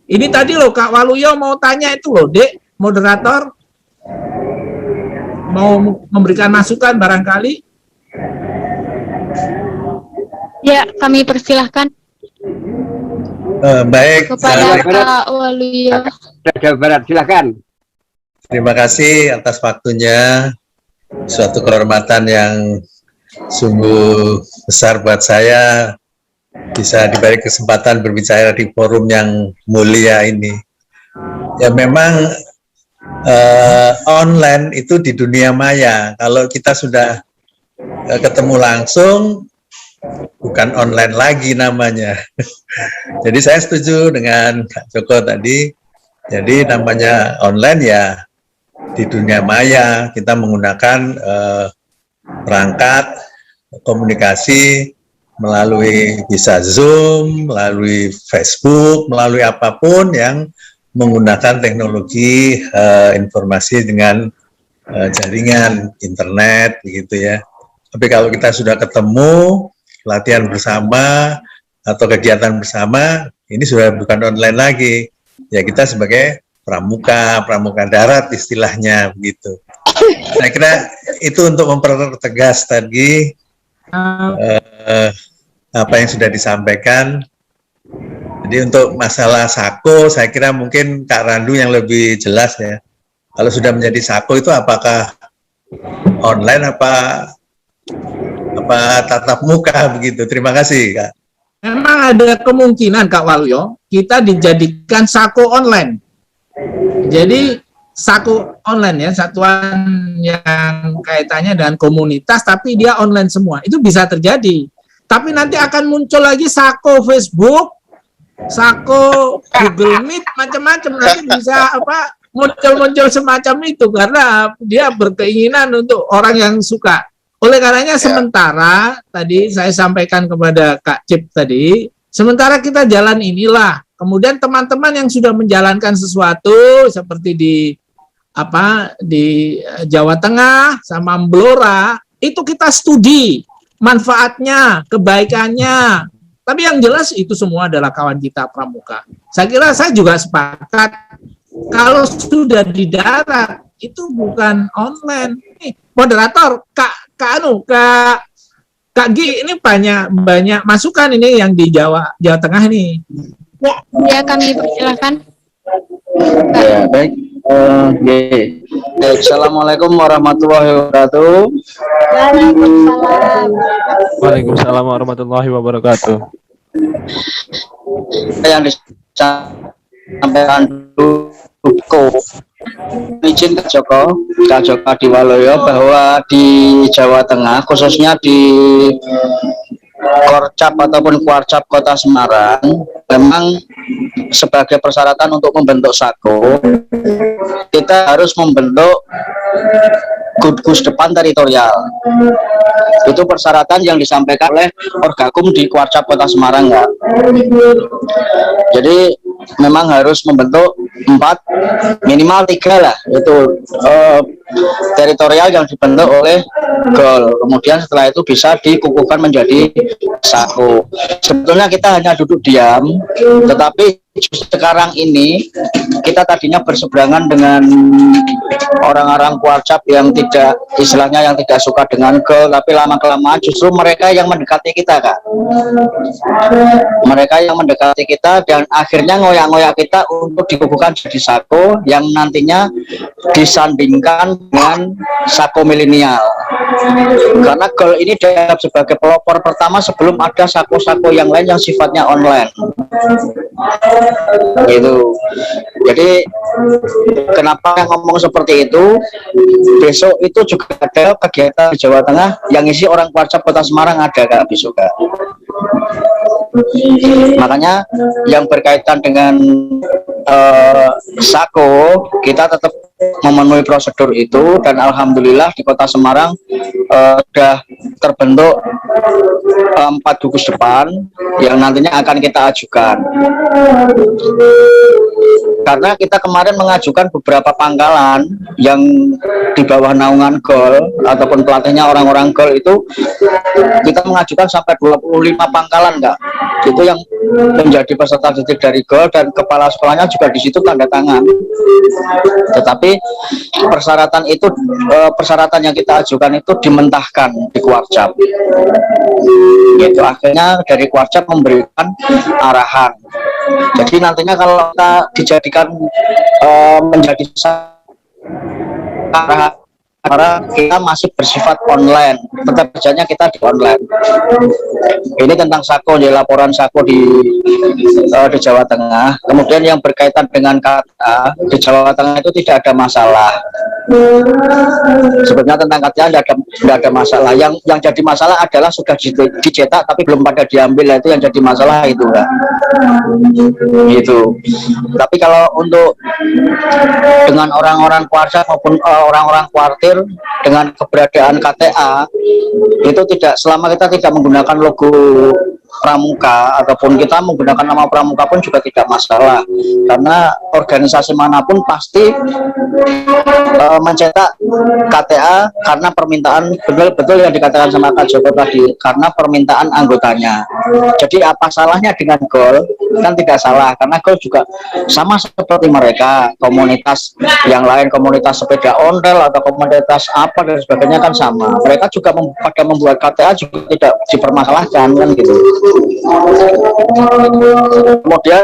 Ini tadi loh Kak Waluyo mau tanya itu loh, Dek, moderator mau memberikan masukan barangkali. Ya, kami persilahkan Baik, kepada Kak Waluyo. Jawa Barat, silakan. terima kasih atas waktunya. Suatu kehormatan yang sungguh besar buat saya bisa diberi kesempatan berbicara di forum yang mulia ini. Ya memang online itu di dunia maya. Kalau kita sudah ketemu langsung, bukan online lagi namanya. Jadi saya setuju dengan Kak Joko tadi. Jadi namanya online ya di dunia maya, kita menggunakan perangkat komunikasi melalui bisa Zoom, melalui Facebook, melalui apapun yang menggunakan teknologi informasi dengan jaringan internet begitu ya. Tapi kalau kita sudah ketemu, latihan bersama atau kegiatan bersama, ini sudah bukan online lagi. Ya kita sebagai pramuka darat istilahnya begitu. Saya kira itu untuk mempertegas tadi apa yang sudah disampaikan. Jadi untuk masalah sako, saya kira mungkin Kak Randu yang lebih jelas ya. Kalau sudah menjadi sako itu apakah online apa tatap muka begitu? Terima kasih Kak. Memang ada kemungkinan Kak Waluyo kita dijadikan sako online. Jadi sako online ya, satuan yang kaitannya dengan komunitas tapi dia online semua. Itu bisa terjadi. Tapi nanti akan muncul lagi sako Facebook, sako Google Meet, macam-macam, nanti bisa muncul semacam itu karena dia berkeinginan untuk orang yang suka. Oleh karenanya sementara tadi saya sampaikan kepada Kak Cip tadi, sementara kita jalan inilah. Kemudian teman-teman yang sudah menjalankan sesuatu seperti di Jawa Tengah sama Blora, itu kita studi manfaatnya, kebaikannya. Tapi yang jelas itu semua adalah kawan kita pramuka. Saya kira saya juga sepakat kalau sudah di darat itu bukan online. Nih, moderator Kak Gi ini banyak masukan ini yang di Jawa Tengah nih. Ya kami persilakan. Ya, baik. Assalamualaikum warahmatullahi wabarakatuh. Waalaikumsalam warahmatullahi wabarakatuh. Yang disampaikan izin Kak Joko Adiwaloyo bahwa di Jawa Tengah khususnya di Korcap ataupun Kuarcap Kota Semarang memang sebagai persyaratan untuk membentuk sako kita harus membentuk gugus depan teritorial. Itu persyaratan yang disampaikan oleh Orgakum di Kuarcap Kota Semarang ya. Jadi memang harus membentuk 4 minimal 3 lah itu teritorial yang dibentuk oleh GOL. Kemudian setelah itu bisa dikukuhkan menjadi sako. Sebetulnya kita hanya duduk diam, tetapi sekarang ini kita tadinya berseberangan dengan orang-orang Kuarcap yang tidak suka dengan GOL, tapi lama-kelamaan justru mereka yang mendekati kita Kak. Mereka yang mendekati kita dan akhirnya ngoyak-ngoyak kita untuk dikukuhkan jadi sako yang nantinya disandingkan dengan sako milenial. Karena GOL ini dianggap sebagai pelopor pertama sebelum ada sako-sako yang lain yang sifatnya online. Gitu. Jadi kenapa ngomong seperti itu? Besok itu juga ada kegiatan di Jawa Tengah yang isi orang Kuarcap Kota Semarang ada Kak besok Kak. Makanya yang berkaitan dengan sako kita tetap memenuhi prosedur itu dan alhamdulillah di Kota Semarang sudah terbentuk 4 gugus depan yang nantinya akan kita ajukan. Karena kita kemarin mengajukan beberapa pangkalan yang di bawah naungan GOL ataupun pelatihnya orang-orang GOL itu kita mengajukan sampai 25 pangkalan Kak. Itu yang menjadi peserta didik dari GOL dan kepala sekolahnya juga di situ tanda tangan. Tetapi persyaratan yang kita ajukan itu dimentahkan di Kuarcap. Gitu akhirnya dari Kuarcap memberikan arahan. Jadi nantinya kalau kita dijadikan menjadi arahan karena kita masih bersifat online, tetap kerjanya kita di online. Ini tentang sako, ya, laporan sako di Jawa Tengah. Kemudian yang berkaitan dengan kata di Jawa Tengah itu tidak ada masalah. Sebenarnya tentang KTA tidak ada masalah. Yang jadi masalah adalah sudah dicetak tapi belum pada diambil, itu yang jadi masalah itu, Kak. Gitu. Tapi kalau untuk dengan orang-orang kuarsa maupun orang-orang kuartir dengan keberadaan KTA itu tidak, selama kita tidak menggunakan logo pramuka ataupun kita menggunakan nama pramuka pun juga tidak masalah, karena organisasi manapun pasti mencetak KTA karena permintaan, betul-betul yang dikatakan sama Kak Joko tadi, karena permintaan anggotanya. Jadi apa salahnya dengan GOL? Kan tidak salah, karena GOL juga sama seperti mereka, komunitas yang lain, komunitas sepeda ondel atau komunitas apa dan sebagainya kan sama. Mereka juga pada membuat KTA juga tidak dipermasalahkan kan gitu. Kemudian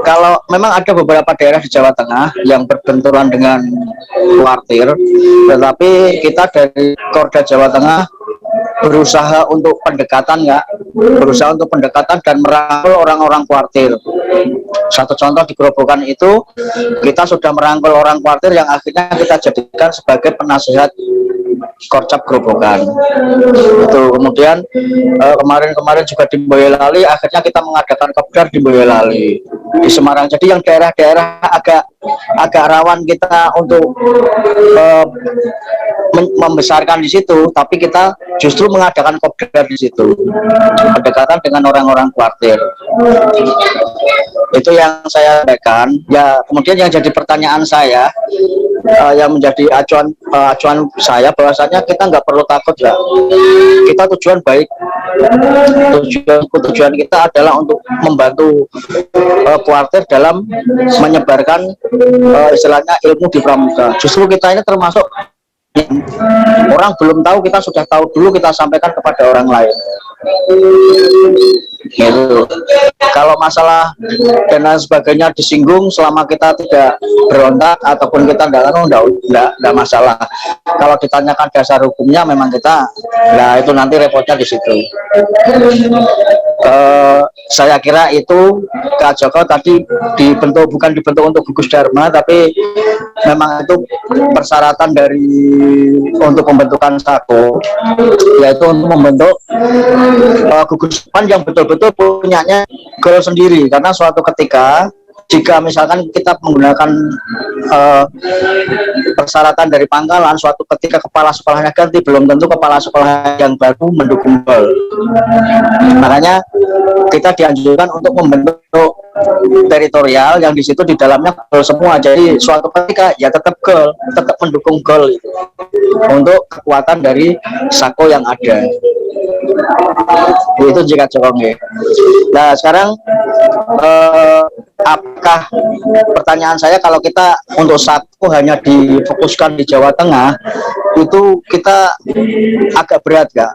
kalau memang ada beberapa daerah di Jawa Tengah yang berbenturan dengan kuartir, tetapi kita dari Korda Jawa Tengah berusaha untuk pendekatan dan merangkul orang-orang kuartir. Satu contoh di Grobogan itu kita sudah merangkul orang kuartir yang akhirnya kita jadikan sebagai penasihat Korcap Grobogan. Itu kemudian kemarin juga di Boyolali akhirnya kita mengadakan kopdar di Boyolali, di Semarang. Jadi yang daerah-daerah agak rawan kita untuk membesarkan di situ, tapi kita justru mengadakan kopdar di situ, pendekatan dengan orang-orang kuartir. Itu yang saya sampaikan. Ya, kemudian yang jadi pertanyaan saya, yang menjadi acuan saya, bahwasanya kita nggak perlu takut ya. Kita tujuan baik, tujuan kita adalah untuk membantu kuartir dalam menyebarkan istilahnya ilmu di pramuka. Justru kita ini termasuk orang belum tahu, kita sudah tahu dulu, kita sampaikan kepada orang lain. Gitu. Kalau masalah dan lain sebagainya disinggung, selama kita tidak berontak ataupun kita tidak masalah. Kalau ditanyakan dasar hukumnya, memang kita, nah itu nanti repotnya di situ. Saya kira itu Kak Joko tadi bukan dibentuk untuk gugus dharma, tapi memang itu persyaratan untuk pembentukan SAKO, yaitu untuk membentuk gugus depan yang betul-betul punyanya GOL sendiri. Karena suatu ketika jika misalkan kita menggunakan persyaratan dari pangkalan, suatu ketika kepala sekolahnya ganti, belum tentu kepala sekolah yang baru mendukung GOL. Makanya kita dianjurkan untuk membentuk teritorial yang di situ di dalamnya GOL semua. Jadi suatu ketika ya tetap GOL, tetap mendukung GOL untuk kekuatan dari SAKO yang ada. Itu jika Jokong. Nah sekarang apakah, pertanyaan saya, kalau kita untuk SAKO hanya difokuskan di Jawa Tengah, itu kita agak berat Kak,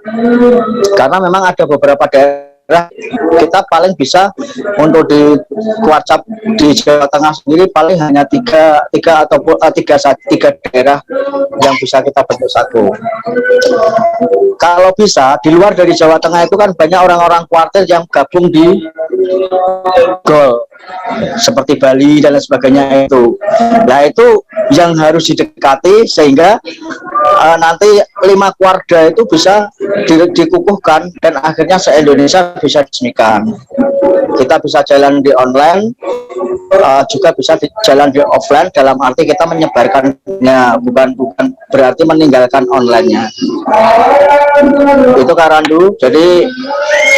karena memang ada beberapa daerah kita paling bisa untuk di Kuarcap di Jawa Tengah sendiri paling hanya tiga daerah yang bisa kita bentuk SAKO. Kalau bisa di luar dari Jawa Tengah itu kan banyak orang-orang kuartir yang gabung di GOL seperti Bali dan lain sebagainya itu. Nah itu yang harus didekati sehingga nanti 5 kuarda itu bisa dikukuhkan dan akhirnya se-Indonesia bisa diresmikan. Kita bisa jalan di online, juga bisa jalan di offline, dalam arti kita menyebarkannya, bukan berarti meninggalkan online-nya. Itu Kak Randu. Jadi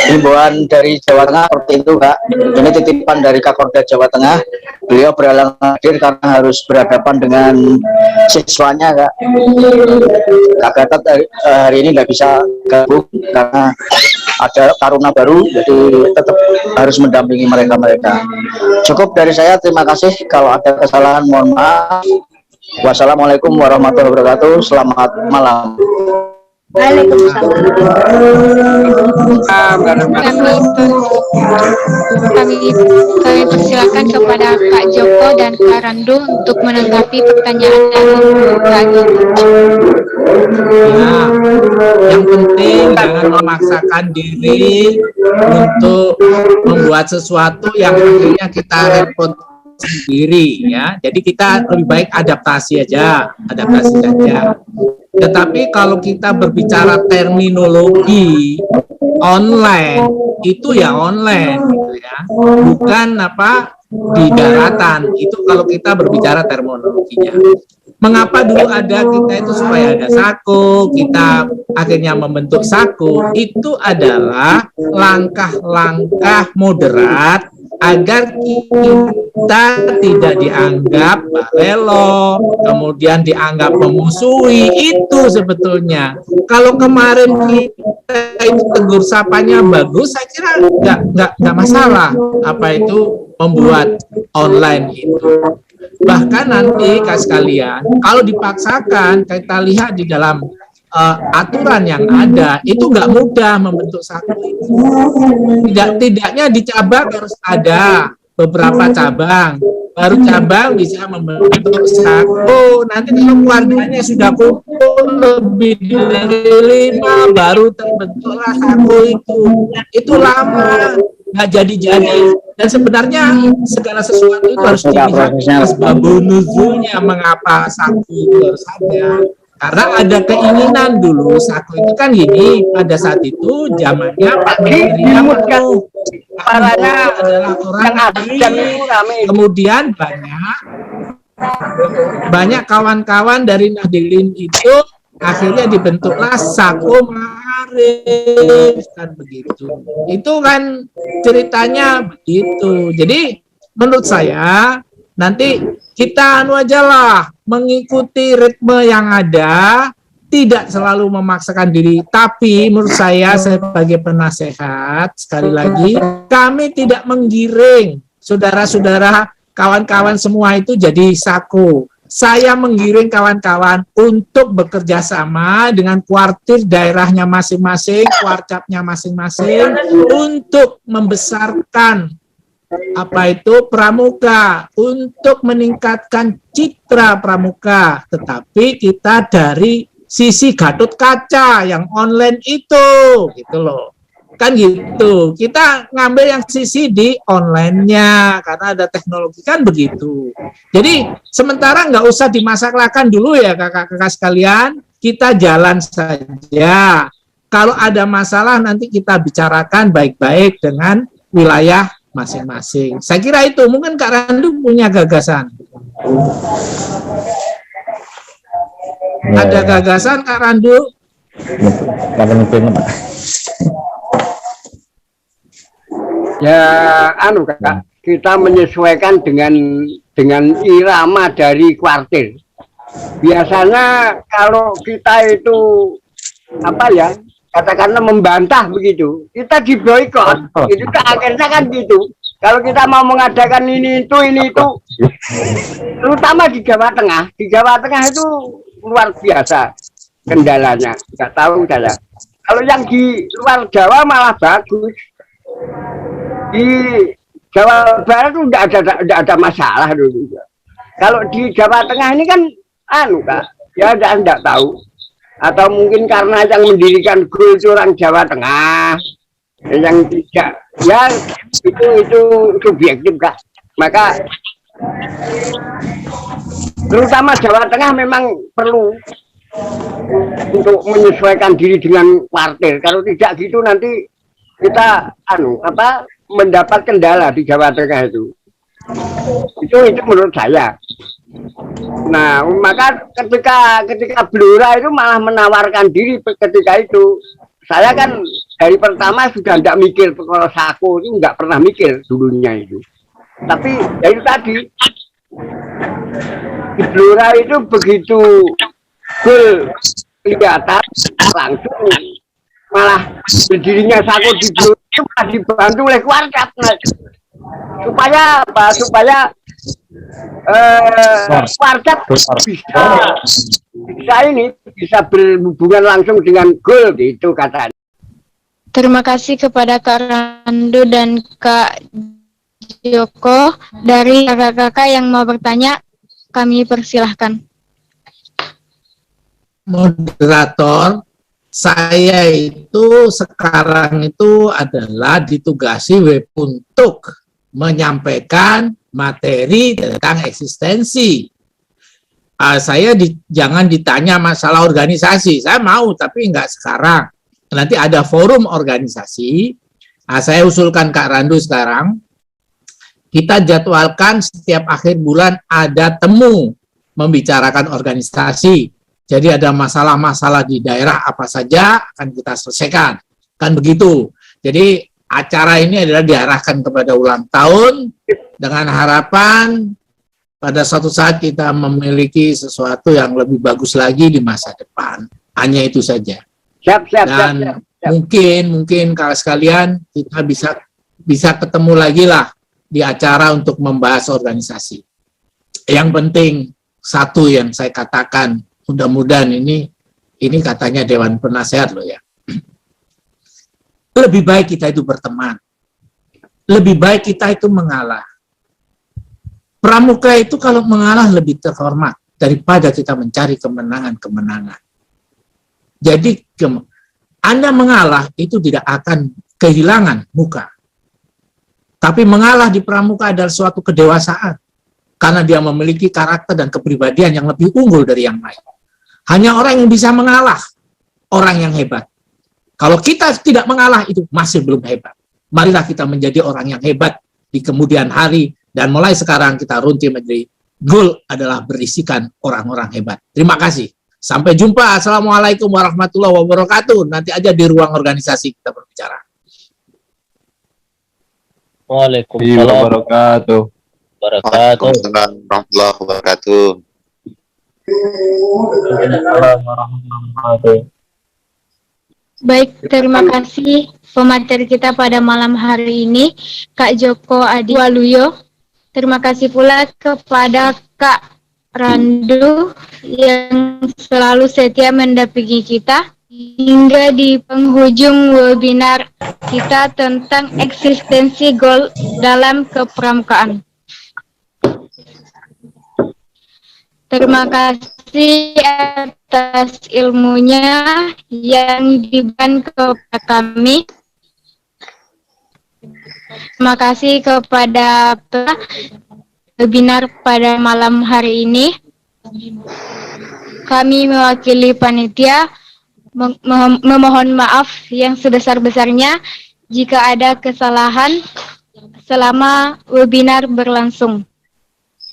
himbauan dari Jawa Tengah seperti itu Kak. Ini titipan dari Kakorda Jawa Tengah. Beliau berhalangan hadir karena harus berhadapan dengan siswanya Kak. Kak Gatot hari ini nggak bisa gabung karena ada taruna baru, jadi tetap harus mendampingi mereka. Cukup dari saya, terima kasih. Kalau ada kesalahan mohon maaf. Wassalamualaikum warahmatullahi wabarakatuh. Selamat malam. Kami persilakan kepada Kak Joko dan Kak Randu untuk menanggapi pertanyaan dari Kak Gita. Ya, yang penting jangan memaksakan diri untuk membuat sesuatu yang akhirnya kita repot sendiri ya. Jadi kita lebih baik adaptasi saja. Tetapi kalau kita berbicara terminologi online, itu ya online gitu ya. Bukan di daratan. Itu kalau kita berbicara terminologinya. Mengapa dulu ada kita itu supaya ada SAKO, kita akhirnya membentuk SAKO, itu adalah langkah-langkah moderat agar kita tidak dianggap balelo, kemudian dianggap memusuhi. Itu sebetulnya. Kalau kemarin kita itu tegur sapanya bagus, saya kira nggak masalah apa itu membuat online itu. Bahkan nanti sekalian, kalau dipaksakan, kita lihat di dalam aturan yang ada, itu nggak mudah membentuk SAKO itu. Tidaknya di cabang harus ada beberapa cabang, baru cabang bisa membentuk SAKO. Nanti kalau keluarganya sudah kumpul lebih dari 5, baru terbentuklah SAKO itu. Itu lama, nggak jadi-jadi. Dan sebenarnya segala sesuatu itu harus dilihat asbab nuzulnya, mengapa SAKO itu harus ada. Karena ada keinginan dulu SAKO itu kan gini, pada saat itu zamannya Pak Menteri adalah orang Nahdlin. Kemudian banyak kawan-kawan dari Nahdlin itu akhirnya dibentuklah SAKO Ma'arif, kan begitu. Itu kan ceritanya begitu. Jadi menurut saya nanti kita aja lah, mengikuti ritme yang ada, tidak selalu memaksakan diri. Tapi menurut saya sebagai penasehat, sekali lagi, kami tidak menggiring saudara-saudara, kawan-kawan semua itu jadi SAKO. Saya menggiring kawan-kawan untuk bekerja sama dengan kuartir daerahnya masing-masing, kuarcapnya masing-masing, untuk membesarkan pramuka, untuk meningkatkan citra pramuka. Tetapi kita dari sisi Gatot Kaca yang online itu, gitu loh. Kan gitu. Kita ngambil yang sisi di online-nya karena ada teknologi, kan begitu. Jadi sementara nggak usah dimasalahkan dulu ya kakak-kakak sekalian, kita jalan saja. Kalau ada masalah nanti kita bicarakan baik-baik dengan wilayah masing-masing. Saya kira itu. Mungkin Kak Randu punya gagasan. Ada gagasan Kak Randu? Ya, Kak, kita menyesuaikan dengan irama dari kuartir. Biasanya kalau kita itu katakanlah membantah begitu, kita diboikot. Itu akhirnya kan gitu. Kalau kita mau mengadakan ini itu, terutama di Jawa Tengah. Di Jawa Tengah itu luar biasa kendalanya. Nggak tahu saya. Kalau yang di luar Jawa malah bagus. Di Jawa Barat itu tidak ada masalah dulu. Kalau di Jawa Tengah ini kan Kak, ya tidak tahu. Atau mungkin karena yang mendirikan GOL itu orang Jawa Tengah, yang tidak, ya itu subjektif Kak. Maka terutama Jawa Tengah memang perlu untuk menyesuaikan diri dengan kuartir. Kalau tidak gitu nanti kita mendapat kendala di Jawa Tengah itu. Itu menurut saya. Nah, maka ketika Blora itu malah menawarkan diri ketika itu. Saya kan dari pertama sudah tidak mikir kalau SAKO itu nggak pernah mikir dulunya itu. Tapi ya itu tadi di Blora itu begitu GOL kelihatan langsung malah berdirinya SAKO di Blora itu malah dibantu oleh kuarcap. Supaya kuarcap bisa berhubungan langsung dengan GOL gitu katanya. Terima kasih kepada Kak Randu dan Kak Joko. Dari kakak-kakak yang mau bertanya, kami persilahkan. Moderator, saya itu sekarang itu adalah ditugasi untuk menyampaikan materi tentang eksistensi. Jangan ditanya masalah organisasi. Saya mau, tapi nggak sekarang. Nanti ada forum organisasi. Saya usulkan Kak Randu sekarang. Kita jadwalkan setiap akhir bulan ada temu membicarakan organisasi. Jadi ada masalah-masalah di daerah apa saja akan kita selesaikan. Kan begitu. Jadi acara ini adalah diarahkan kepada ulang tahun dengan harapan pada suatu saat kita memiliki sesuatu yang lebih bagus lagi di masa depan. Hanya itu saja. Dan mungkin kalau sekalian kita bisa ketemu lagi lah di acara untuk membahas organisasi. Yang penting satu yang saya katakan, mudah-mudahan ini katanya Dewan Penasehat loh ya. Lebih baik kita itu berteman. Lebih baik kita itu mengalah. Pramuka itu kalau mengalah lebih terhormat daripada kita mencari kemenangan-kemenangan. Jadi Anda mengalah itu tidak akan kehilangan muka. Tapi mengalah di pramuka adalah suatu kedewasaan. Karena dia memiliki karakter dan kepribadian yang lebih unggul dari yang lain. Hanya orang yang bisa mengalah, orang yang hebat. Kalau kita tidak mengalah itu masih belum hebat. Marilah kita menjadi orang yang hebat di kemudian hari. Dan mulai sekarang kita runti menjadi goal adalah berisikan orang-orang hebat. Terima kasih. Sampai jumpa. Assalamualaikum warahmatullahi wabarakatuh. Nanti aja di ruang organisasi kita berbicara. Waalaikumsalam warahmatullahi wabarakatuh. Baik, terima kasih pemateri kita pada malam hari ini, Kak Joko Adi Waluyo. Terima kasih pula kepada Kak Randu yang selalu setia mendampingi kita hingga di penghujung webinar kita tentang eksistensi goal dalam kepramukaan. Terima kasih atas ilmunya yang diberikan kepada kami. Terima kasih kepada webinar pada malam hari ini. Kami mewakili panitia memohon maaf yang sebesar-besarnya jika ada kesalahan selama webinar berlangsung.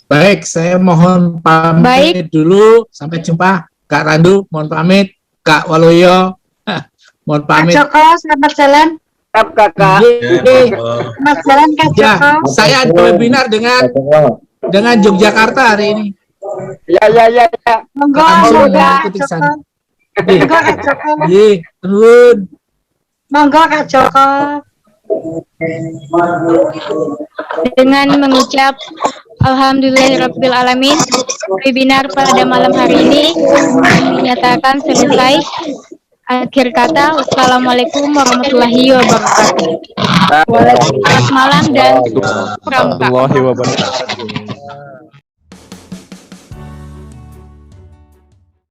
Baik, saya mohon pamit dulu. Sampai jumpa. Kak Randu, mohon pamit. Kak Waluyo, mohon pamit. Kak Joko, selamat jalan. Kakak. Selamat jalan, Kak Ya, Joko. saya ada webinar dengan Yogyakarta hari ini. Ya. Monggo, Langsung Kak mengikuti Joko. sana. Monggo, Kak Joko. Turun. Monggo, Kak Joko. Dengan mengucap Alhamdulillahirrabbilalamin, webinar pada malam hari ini dinyatakan selesai. Akhir kata, wassalamualaikum warahmatullahi wabarakatuh. Selamat malam dan pramuka. warahmatullahi wabarakatuh.